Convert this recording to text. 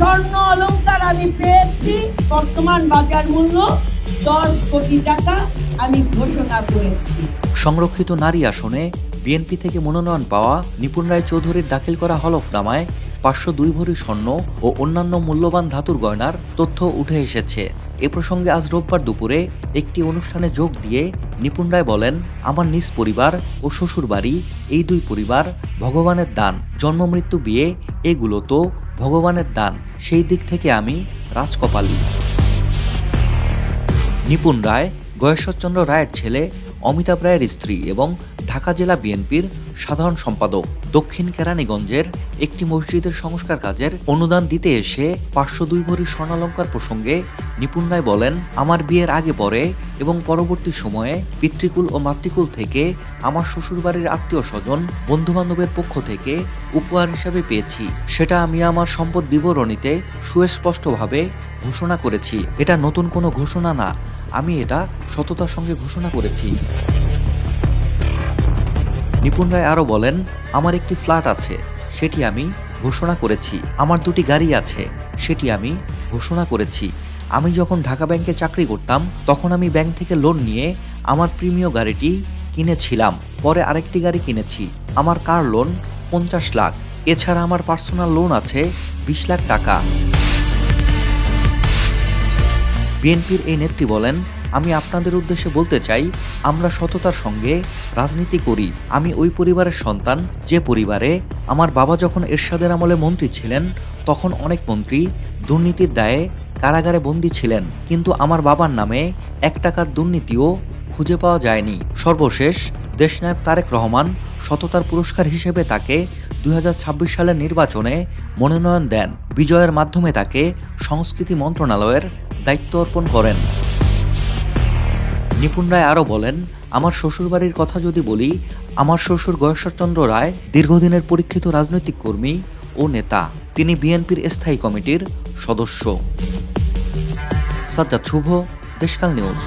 স্বর্ণ অলংকার আমি পেয়েছি, বর্তমান বাজার মূল্য 10 কোটি টাকা আমি ঘোষণা করেছি। সংরক্ষিত নারী আসনে বিএনপি থেকে মনোনয়ন পাওয়া নিপুণ রায় চৌধুরীর দাখিল করা হলফনামায় 502 ভরি স্বর্ণ ও অন্যান্য মূল্যবান ধাতুর গয়নার তথ্য উঠে এসেছে। এ প্রসঙ্গে আজ রোববার দুপুরে একটি অনুষ্ঠানে যোগ দিয়ে নিপুণ রায় বলেন, আমার নিজ পরিবার ও শ্বশুরবাড়ি এই দুই পরিবার ভগবানের দান, জন্ম মৃত্যু বিয়ে এগুলো তো ভগবানের দান, সেই দিক থেকে আমি রাজকপালী। নিপুণ রায় গয়েশ্বরচন্দ্র রায়ের ছেলে, অমিতাভ রায়ের স্ত্রী এবং ঢাকা জেলা বিএনপির সাধারণ সম্পাদক। দক্ষিণ কেরানীগঞ্জের একটি মসজিদের সংস্কার কাজের অনুদান দিতে এসে 502 ভরি স্বর্ণালঙ্কার প্রসঙ্গে নিপুণ রায় বলেন, আমার বিয়ের আগে পরে এবং পরবর্তী সময়ে পিতৃকুল ও মাতৃকুল থেকে আমার শ্বশুরবাড়ির আত্মীয় স্বজন বন্ধুবান্ধবের পক্ষ থেকে উপহার হিসাবে পেয়েছি। সেটা আমি আমার সম্পদ বিবরণীতে সুস্পষ্টভাবে ঘোষণা করেছি। এটা নতুন কোনো ঘোষণা না, আমি এটা সততার সঙ্গে ঘোষণা করেছি। নিপুণ রায় আরও বলেন, আমার একটি ফ্ল্যাট আছে, সেটি আমি ঘোষণা করেছি। আমার দুটি গাড়ি আছে, সেটি আমি ঘোষণা করেছি। আমি যখন ঢাকা ব্যাংকে চাকরি করতাম তখন আমি ব্যাংক থেকে লোন নিয়ে আমার প্রিমিয় গাড়িটি কিনেছিলাম। পরে আরেকটি গাড়ি কিনেছি। আমার কার লোন 50 লাখ। এছাড়া আমার পার্সোনাল লোন আছে 20 লাখ টাকা। বিএনপির এই নেত্রী বলেন, আমি আপনাদের উদ্দেশ্যে বলতে চাই, আমরা সততার সঙ্গে রাজনীতি করি। আমি ওই পরিবারের সন্তান যে পরিবারে আমার বাবা যখন এরশাদের আমলে মন্ত্রী ছিলেন তখন অনেক মন্ত্রী দুর্নীতির দায়ে কারাগারে বন্দী ছিলেন, কিন্তু আমার বাবার নামে 1 টাকার দুর্নীতিও খুঁজে পাওয়া যায়নি। সর্বশেষ দেশনায়ক তারেক রহমান সততার পুরস্কার হিসেবে তাকে 2026 সালের নির্বাচনে মনোনয়ন দেন। বিজয়ের মাধ্যমে তাকে সংস্কৃতি মন্ত্রণালয়ের দায়িত্ব অর্পণ করেন। নিপুণ রায় আরও বলেন, আমার শ্বশুরবাড়ির কথা যদি বলি, আমার শ্বশুর গয়েশ্বরচন্দ্র রায় দীর্ঘদিনের পরীক্ষিত রাজনৈতিক কর্মী ও নেতা। তিনি বিএনপির স্থায়ী কমিটির সদস্য। সাজ্জাদ শুভ, দেশকাল নিউজ।